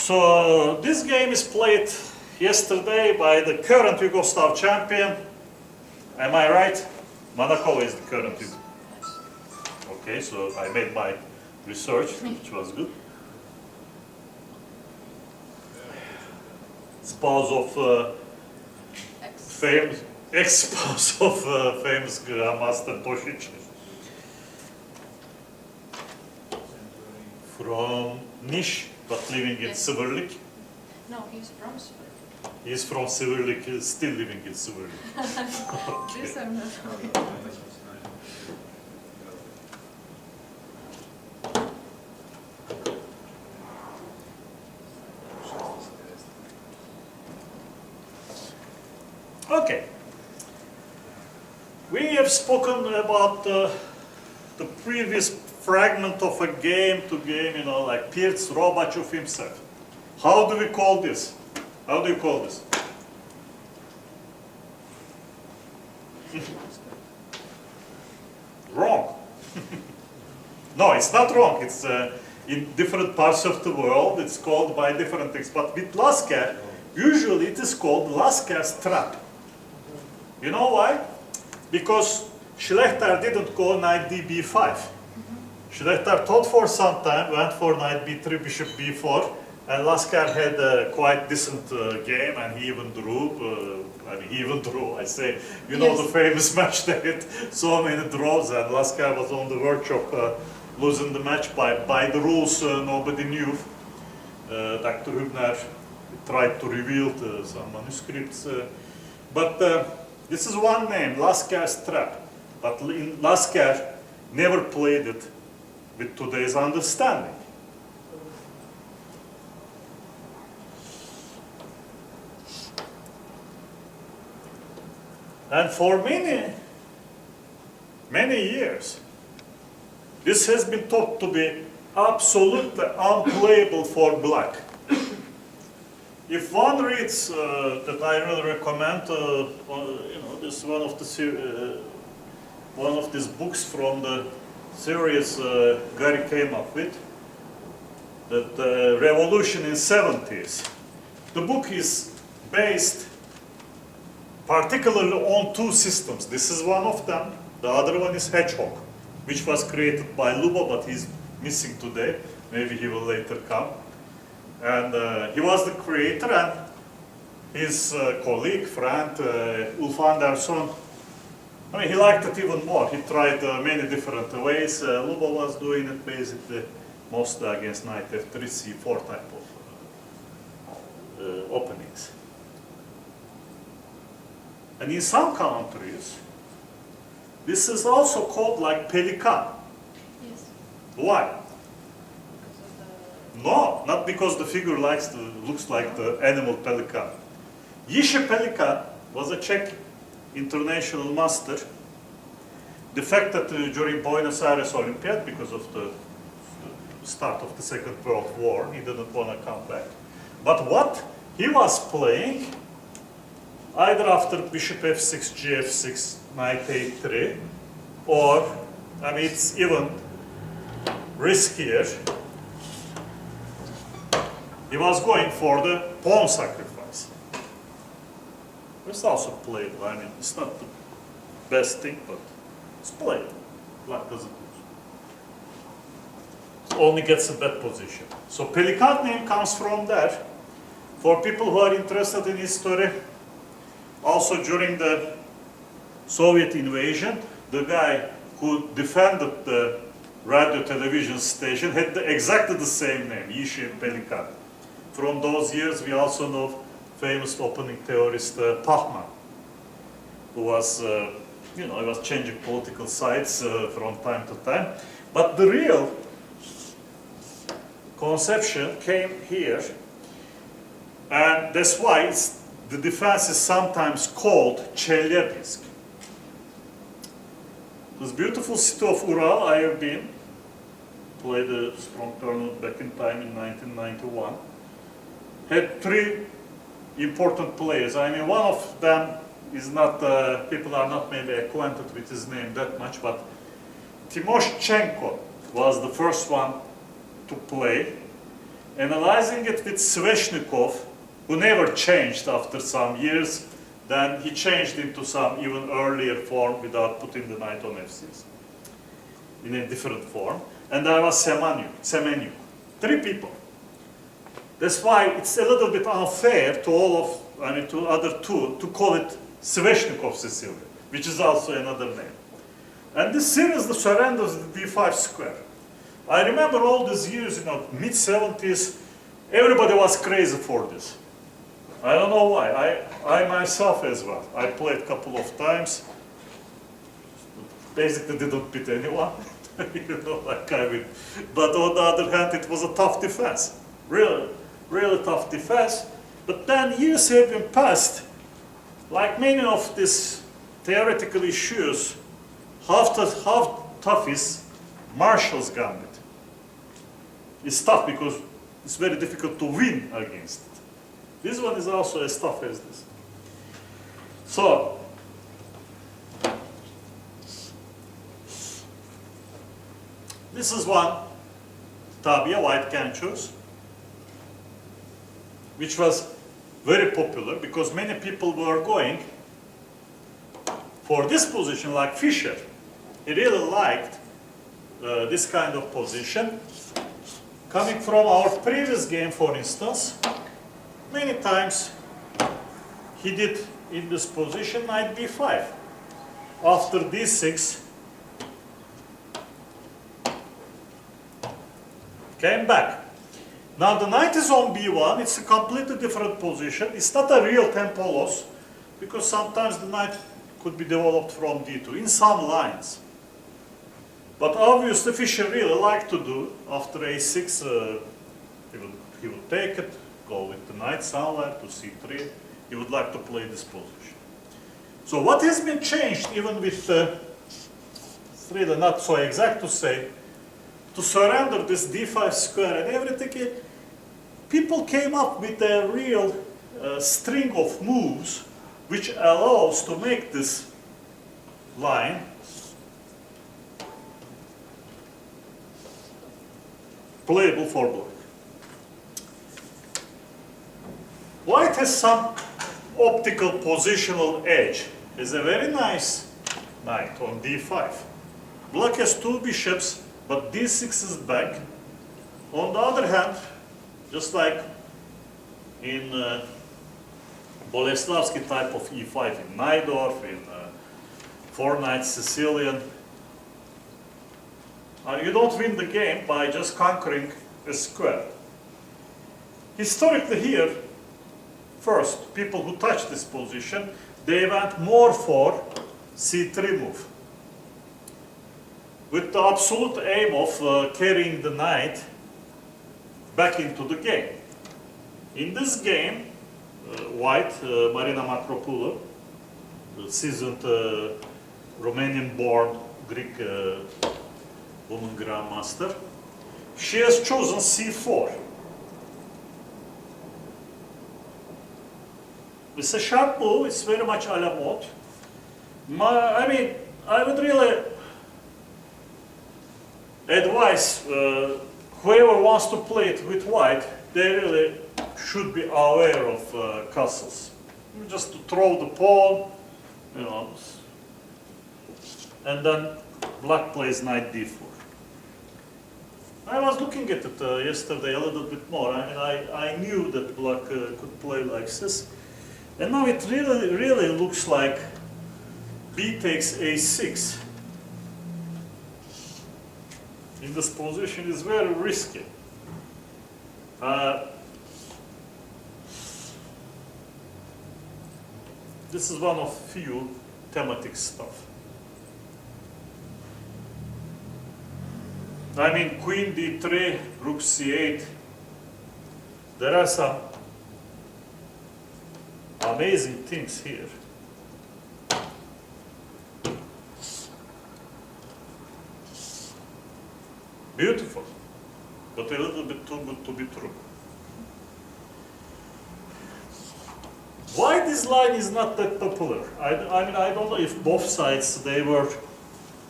So this game is played yesterday by the current Yugoslav champion. Am I right? Manakova is the current. Okay, so I made my research, which was good. Spouse of famous ex-spouse of famous Grandmaster Tosic. From Niš, but living in Severlik. No, he's from Severlik. He's from Severlik, still living in Severlik. Okay. This I'm not sure. Okay. We have spoken about the previous fragment of a game to game, you know, like Pirc Robač of himself. How do we call this? How do you call this? Wrong. No, it's not wrong. It's in different parts of the world, it's called by different things. But with Lasker, usually it is called Lasker's trap. You know why? Because Šlechtar didn't go knight d5. Šlechtar thought for some time, went for knight b3, bishop b4, and Lasker had a quite decent game, and he even drew. I say, you know, yes. The famous match they had so many draws, and Lasker was on the verge of losing the match by the rules nobody knew. Dr. Hübner tried to reveal some manuscripts, but this is one name, Lasker's trap. But Lasker never played it with today's understanding. And for many years, this has been thought to be absolutely unplayable for black. If one reads that I really recommend, you know, this one of these books from the series Gary came up with, that Revolution in 70s. The book is based particularly on two systems. This is one of them. The other one is Hedgehog, which was created by Lubo, but he's missing today. Maybe he will later come. And he was the creator, and his colleague, friend, Ulf Andersson, I mean, he liked it even more. He tried many different ways. Lubo was doing it basically mostly against knight f3, c4 type of openings. And in some countries, this is also called like pelican. Yes. Why? No, not because the figure looks like the animal pelican. Yishe Pelikan was a Czech international master, defected during Buenos Aires Olympiad because of the start of the Second World War. He didn't want to come back. But what he was playing, either after bishop f6, gf6, knight a3, or, I mean, it's even riskier, he was going for the pawn sacrifice. It's also played. I mean, it's not the best thing, but it's played. Black doesn't lose. It only gets a bad position. So Pelikan name comes from there. For people who are interested in history, also during the Soviet invasion, the guy who defended the radio television station had exactly the same name, Yishe Pelikan. From those years, we also know famous opening theorist Pachman, who was, you know, he was changing political sides from time to time. But the real conception came here, and that's why the defense is sometimes called Chelyabinsk. This beautiful city of Ural, I have been, played a strong tournament back in time in 1991. Had three important players. I mean, one of them is not, people are not maybe acquainted with his name that much, but Timoshchenko was the first one to play. analyzing it with Sveshnikov, who never changed after some years, then he changed into some even earlier form without putting the knight on f6, in a different form. And there was Semeniuk. 3 people. That's why it's a little bit unfair to to other 2 to call it Sveshnikov Sicilian, which is also another name. And this series, the surrenders the d5 square. I remember all these years, mid-70s, everybody was crazy for this. I don't know why. I myself as well. I played a couple of times. Basically didn't beat anyone. Like I win. But on the other hand, it was a tough defense. Really, really tough defense. But then years have been passed. Like many of these theoretical issues, how tough is Marshall's gambit? It's tough because it's very difficult to win against it. This one is also as tough as this. So, this is one tabia, white can choose, which was very popular because many people were going for this position, like Fischer. He really liked this kind of position. Coming from our previous game, for instance, many times he did in this position knight b5. After d6, came back. Now the knight is on b1, it's a completely different position. It's not a real tempo loss, because sometimes the knight could be developed from d2 in some lines. But obviously Fischer really liked to do, after a6, he would take it, go with the knight somewhere to c3. He would like to play this position. So what has been changed, even with, it's really not so exact to say, to surrender this d5 square and everything, people came up with a real string of moves which allows to make this line playable for black. White has some optical positional edge. It's a very nice knight on d5. Black has 2 bishops, but d6 is back. On the other hand, just like in Boleslavsky type of e5, in Najdorf, in 4 knights Sicilian, you don't win the game by just conquering a square. Historically here, first, people who touched this position, they went more for c3 move, with the absolute aim of carrying the knight back into the game. In this game, white, Marina Makropoulou, the seasoned Romanian-born Greek woman grandmaster, she has chosen c4. It's a sharp move, it's very much a la mode. I mean, I would really advise whoever wants to play it with white, they really should be aware of castles. Just to throw the pawn, and then black plays knight d4. I was looking at it yesterday a little bit more. I knew that black could play like this. And now it really looks like b takes a6. In this position is very risky. This is one of few thematic stuff. I mean, queen d3, rook c8. There are some amazing things here. Beautiful, but a little bit too good to be true. Why this line is not that popular? I mean, I don't know if both sides, they were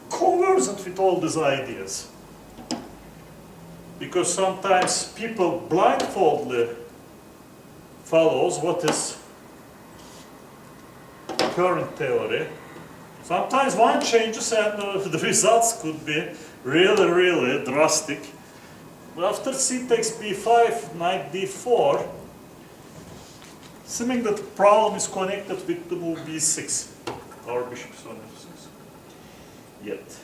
conversant with all these ideas. because sometimes people blindfoldly follows what is current theory. Sometimes one changes and the results could be really, really drastic. After c takes b5, knight d4, assuming that the problem is connected with the move b6, or bishop on f6. Yet.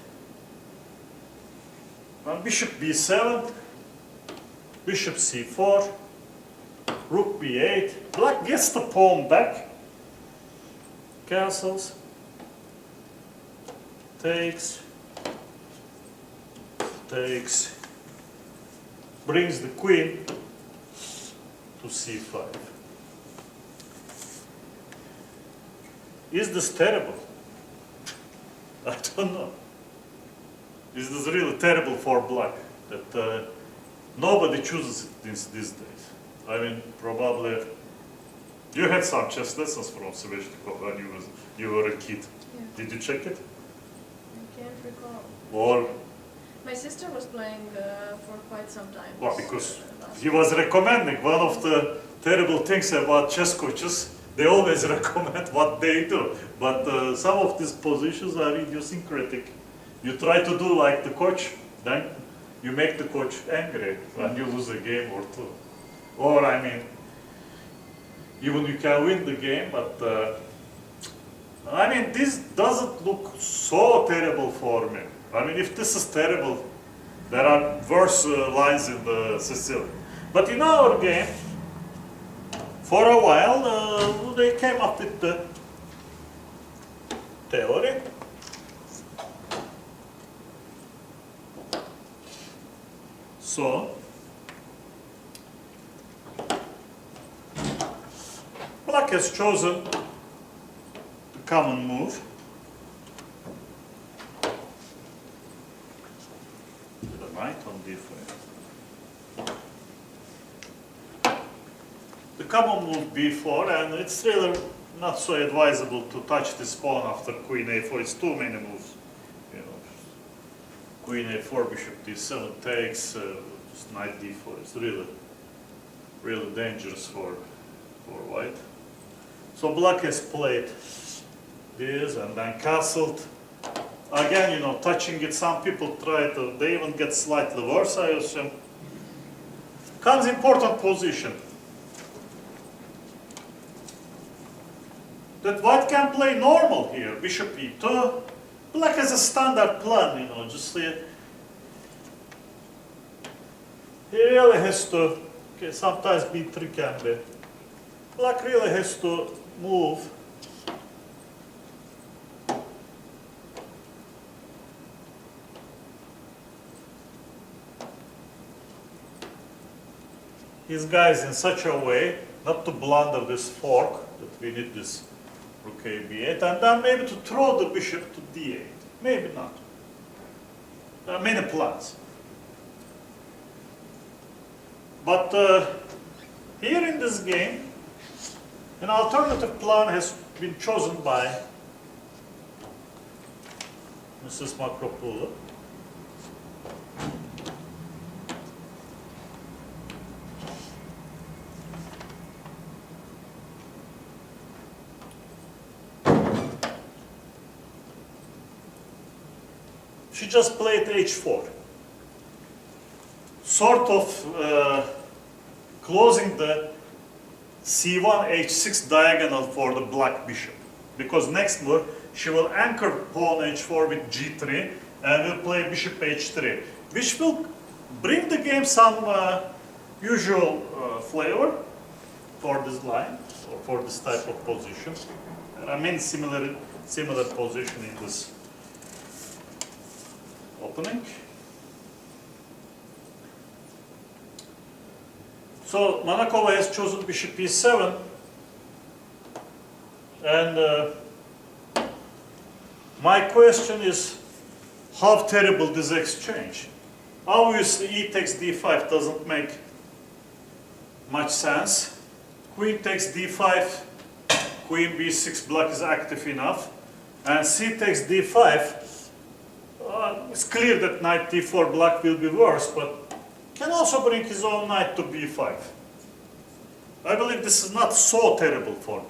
Now bishop b7, bishop c4, rook b8. Black gets the pawn back, castles, takes, brings the queen to c5. Is this terrible? I don't know. Is this really terrible for black that nobody chooses it these days? I mean, probably you had some chess lessons from Sveshnikov when you were a kid. Yeah. Did you check it? I can't recall. Or My sister was playing for quite some time. well, because he was recommending one of the terrible things about chess coaches. They always recommend what they do, but some of these positions are idiosyncratic. You try to do like the coach, then you make the coach angry when you lose a game or two. Or I mean, even you can win the game, but I mean, this doesn't look so terrible for me. I mean, if this is terrible, there are worse lines in the Sicilian. But in our game, for a while, they came up with the theory. So, black has chosen the common move. The knight on d4. The common move b4, and it's really not so advisable to touch this pawn after queen a4. It's too many moves. You know, queen a4, bishop d7 takes, just knight d4. It's really, really dangerous for white. So black has played this and then castled. Again, you know, touching it, some people try to, they even get slightly worse, I assume. Comes important position. That white can play normal here, bishop e2. Black has a standard plan, you know, just he really has to, okay, sometimes b3 can be. Black really has to move his guys in such a way not to blunder this fork, that we need this rook a b8, and then maybe to throw the bishop to d8. Maybe not. There are many plans. But here in this game, an alternative plan has been chosen by Mrs. Makropoulou. She just played h4, sort of closing the c1 h6 diagonal for the black bishop, because next move she will anchor pawn h4 with g3 and will play bishop h3, which will bring the game some usual flavor for this line or for this type of position. There are many similar position in this opening. So Manakova has chosen bishop e7, and my question is, how terrible this exchange? Obviously e takes d5 doesn't make much sense. Queen takes d5, queen b6, black is active enough, and c takes d5. It's clear that knight d4 black will be worse, but can also bring his own knight to b5. I believe this is not so terrible for me.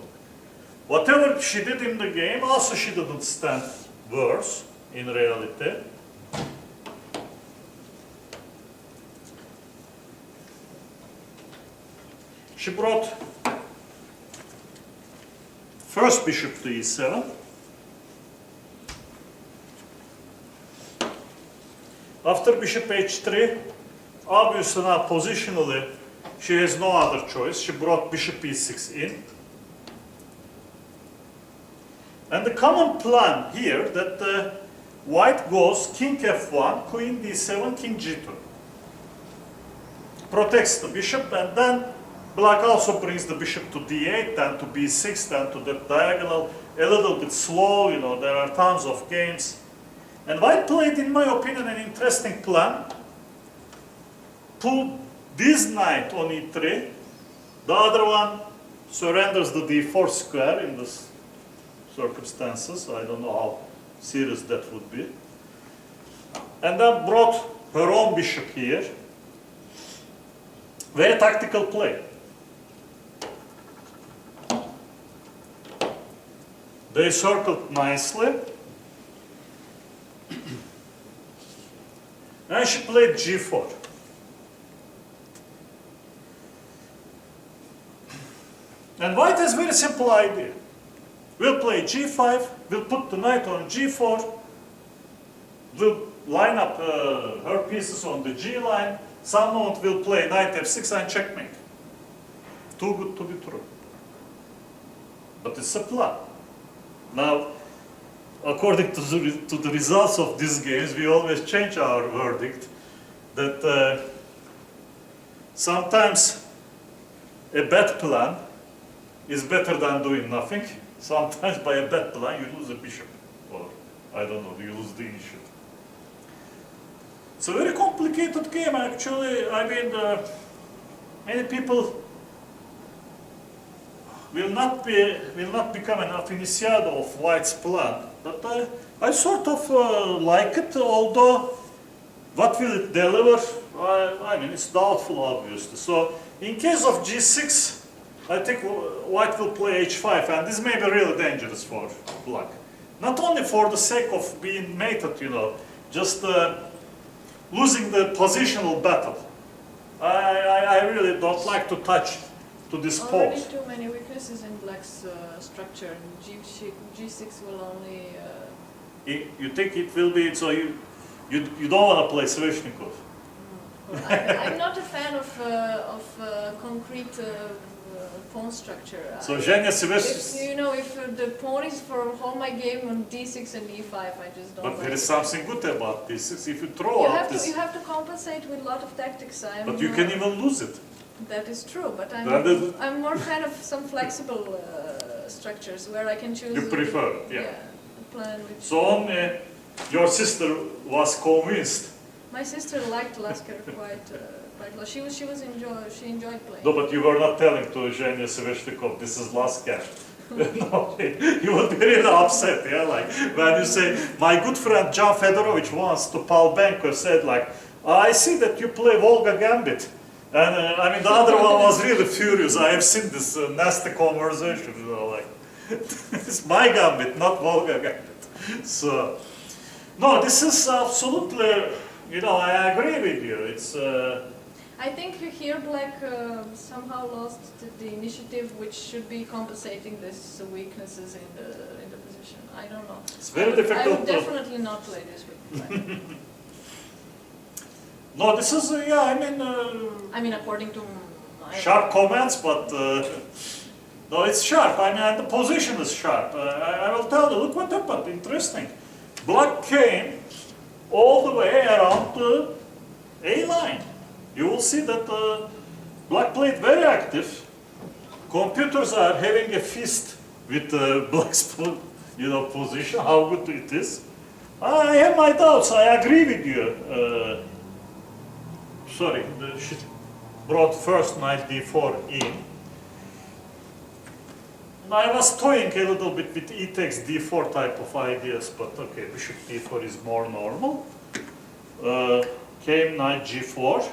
Whatever she did in the game, also she didn't stand worse in reality. She brought first bishop to e7. After bishop h3, obviously now positionally, she has no other choice. She brought bishop e6 in. And the common plan here that white goes king f1, queen d7, king g2. Protects the bishop, and then black also brings the bishop to d8, then to b6, then to the diagonal. A little bit slow, you know, there are tons of games. And white played, in my opinion, an interesting plan. Put this knight on e3, the other one surrenders the d4 square in this circumstances. I don't know how serious that would be. And then brought her own bishop here. Very tactical play. They circled nicely. And she played g4. And white has a very simple idea. We'll play g5, we'll put the knight on g4, we'll line up her pieces on the g line, some moment we'll play knight f6 and checkmate. Too good to be true. But it's a plan. Now, according to the results of these games, we always change our verdict that sometimes a bad plan is better than doing nothing. Sometimes by a bad plan you lose a bishop, or I don't know, you lose the initiative. It's a very complicated game actually. I mean, many people will not become an aficionado of white's plan, but I sort of like it, although what will it deliver? I mean, it's doubtful, obviously. So in case of g6, I think white will play h5, and this may be really dangerous for black. Not only for the sake of being mated, you know, just losing the positional battle. I really don't like to touch to this pose. Already too many weaknesses in black's structure. G6 will only... You think it will be, so you don't want to play Sveshnikov? I'm not a fan of concrete pawn structure. So Zhenya you know, if the pawn is for hold my game on d6 and d5, I just don't. But like there is it. something good about d6. If you throw out this, you have to compensate with a lot of tactics. But you can even lose it. That is true, but I'm more fan of some flexible structures where I can choose. You prefer, yeah. A plan which. So only your sister was convinced. My sister liked Lasker quite well. She enjoyed playing. No, but you were not telling to Zhenya Sveshnikov, this is Lasker. No, you would be really upset, yeah, like when you say, my good friend John Fedorovich once to Paul Benko said like, I see that you play Volga Gambit. And I mean, the other one was really furious. I have seen this nasty conversation, you know, like, it's my gambit, not Volga Gambit. So, no, this is absolutely, you know, I agree with you. It's. I think here black somehow lost the initiative, which should be compensating these weaknesses in the position. I don't know. It's very difficult. I would definitely not play this with black. No, this is, yeah, I mean, according to my... Sharp comments, but no, it's sharp. I mean, and the position is sharp. I will tell you, look what happened, interesting. Black came all the way around the A line. You will see that black played very active. Computers are having a feast with black's, you know, position, how good it is. I have my doubts, I agree with you. Sorry, she brought first knight d4 in. I was toying a little bit with e takes d4 type of ideas, but okay, bishop d4 is more normal. Came knight g4.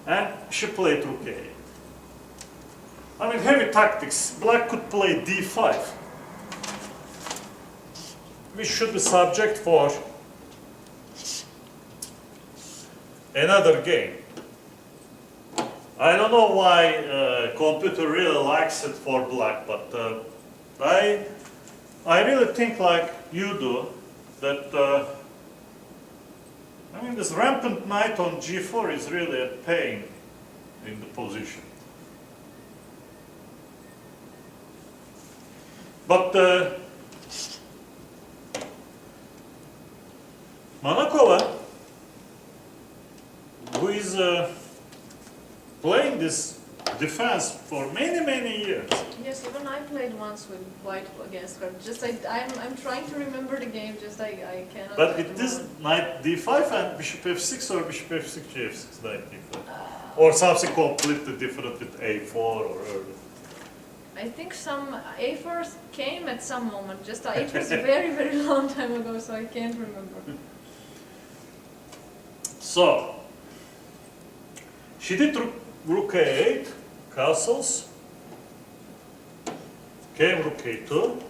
And she played rook a8. I mean, heavy tactics. Black could play d5, which should be subject for another game. I don't know why computer really likes it for black, but I really think like you do that. I mean, this rampant knight on g4 is really a pain in the position. But Manakova, who is playing this defense for many years. Yes, even I played once with white against her. Just I'm trying to remember the game. Just I cannot. But with this knight d5 and bishop f6 or bishop f6 g6 knight d5, or something completely different with a4 or earlier. I think some a4s came at some moment. Just it was a very long time ago, so I can't remember. So she did rook a8, castles, came rook a2.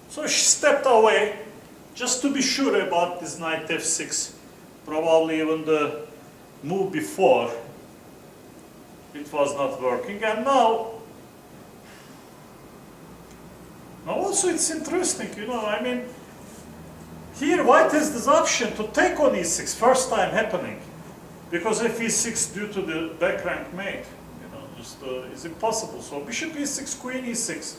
So she stepped away just to be sure about this knight f6. Probably even the move before it was not working, and now also it's interesting, you know, I mean, here white has this option to take on e6, first time happening, because if e6 due to the back rank mate, you know, just is impossible. So bishop e6, queen e6,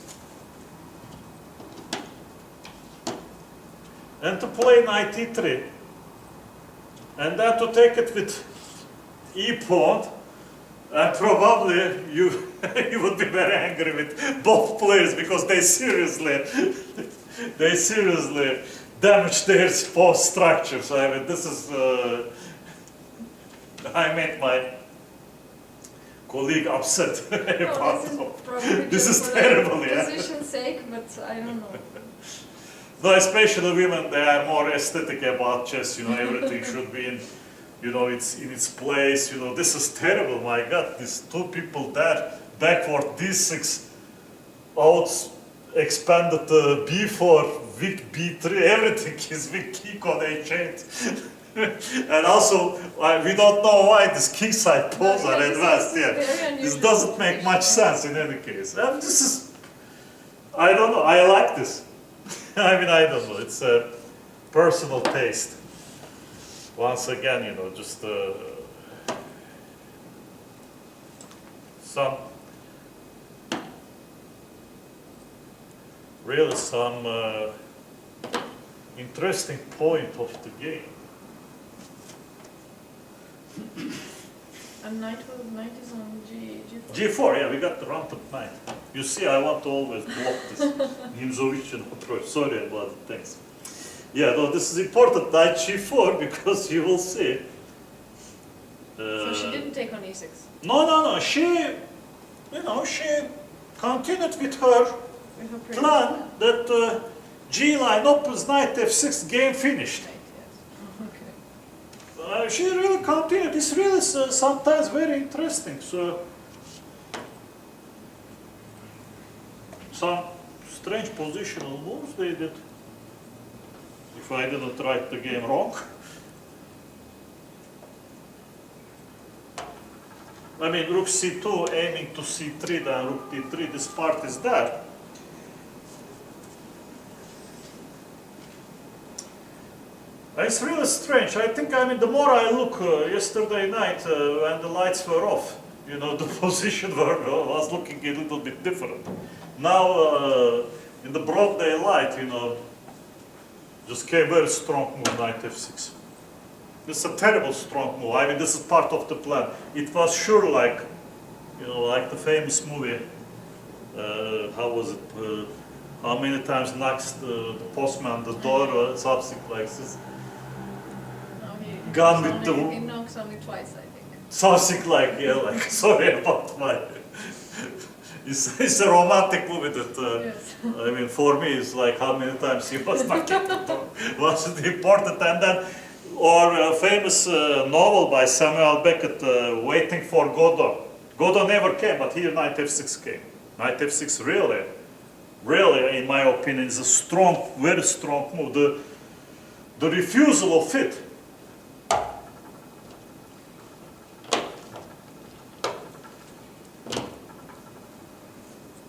and to play knight e3, and then to take it with e pawn, and probably you you would be very angry with both players because they seriously damage their pawn structures. I mean, this is I made my colleague upset about it. This is terrible, yeah. Position's sake, but I don't know. No, especially women, they are more aesthetic about chess. You know, everything should be in, you know, it's in its place. You know, this is terrible. My God, these two people there, backward d6, out expanded b4, weak b3, everything is weak Kh8. And also, we don't know why these king side pawns are advanced. Yeah, this doesn't make much sense in any case. This is, I don't know. I like this. I mean, I don't know. It's a personal taste. Once again, you know, just some really some interesting point of the game. And knight is on g4. G4, yeah, we got the rampant knight. You see, I want to always block this Nimzovichan approach. Sorry about it, thanks. Yeah, no, this is important, knight g4, because you will see. So she didn't take on e6? No, she, you know, she continued with her plan that G line opens knight f6, game finished. She really continued. It's really sometimes very interesting. So some strange positional moves they did. If I didn't write the game wrong. I mean, rook c2 aiming to c3, then rook d3. This part is there. It's really strange. I think, I mean, the more I look yesterday night when the lights were off, you know, the position was looking a little bit different. Now, in the broad daylight, you know, just came very strong move, knight f6. This is a terrible strong move. I mean, this is part of the plan. It was sure like, you know, like the famous movie, how was it, how many times knocks the postman the door or something like this. Gone with the... He knocks only twice, I think. Something like, yeah, like, sorry about my... It's a romantic movie that, yes. I mean, for me, it's like how many times he was knocking the door. Was it important? And then or a famous novel by Samuel Beckett, Waiting for Godot. Godot never came, but here knight f6 came. Knight f6 really, in my opinion, is a strong, very strong move. The refusal of it.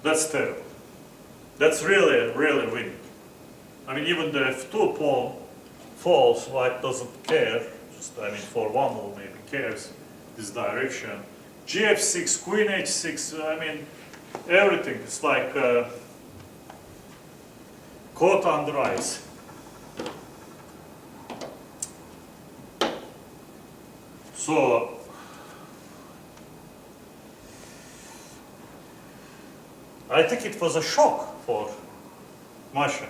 That's terrible. That's really winning. I mean, even the f2 pawn falls, white doesn't care. Just, I mean, for one move maybe cares this direction. Gf6, queen h6, I mean, everything. It's like caught under ice. So, I think it was a shock for Masha.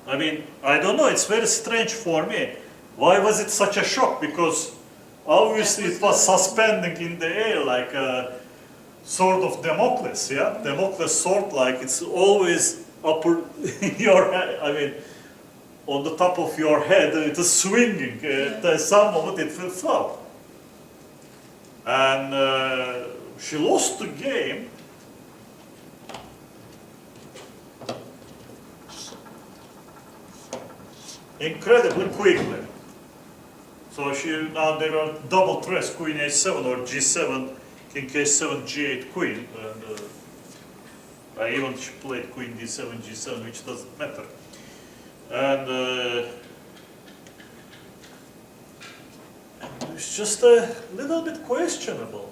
I mean, I don't know, it's very strange for me. Why was it such a shock? Because obviously it was suspending in the air like a sword of Damocles, yeah? Damocles sword, like it's always upper in your head, I mean, on the top of your head, it is swinging. At some moment it will fall. And she lost the game. Incredibly quickly. So now there are double threats, queen h7 or g7, king h7, g8 queen. And I even played queen d7, g7, which doesn't matter. And it's just a little bit questionable.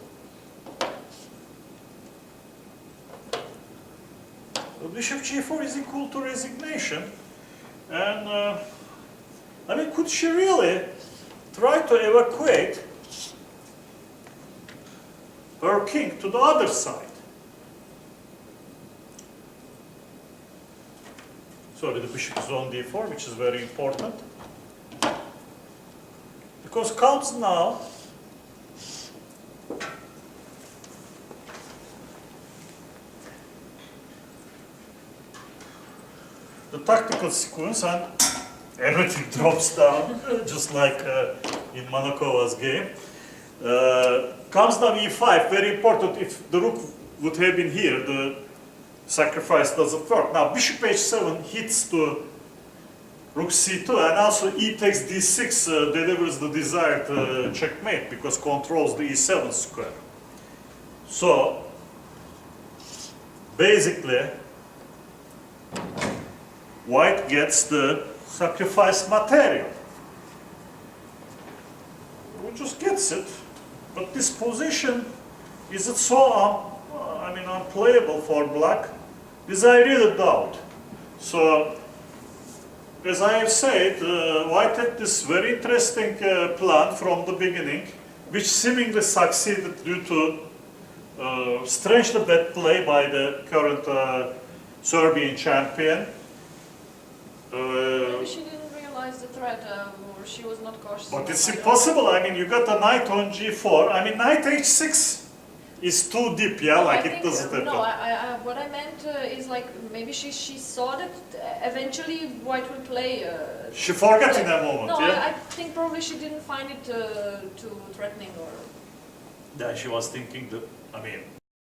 Bishop g4 is equal to resignation. And I mean, could she really try to evacuate her king to the other side? Sorry, the bishop is on d4, which is very important. Because comes now the tactical sequence, and everything drops down, just like in Manakova's game. Comes now e5, very important. If the rook would have been here, the sacrifice doesn't work. Now bishop h7 hits to rook c2, and also e takes d6 delivers the desired checkmate, because controls the e7 square. So basically white gets the sacrifice material. He just gets it, but this position, is it so unplayable for black? This I really doubt. So, as I have said, white had this very interesting plan from the beginning, which seemingly succeeded due to strangely bad play by the current Serbian champion. Maybe she didn't realize the threat, or she was not cautious. But it's impossible. I mean, you got a knight on g4. I mean, knight h6 is too deep, yeah? Like it doesn't happen. No, what I meant is like maybe she saw that eventually white will play. She forgot in a moment, no, yeah? I think probably she didn't find it too threatening, or. Yeah, she was thinking that, I mean,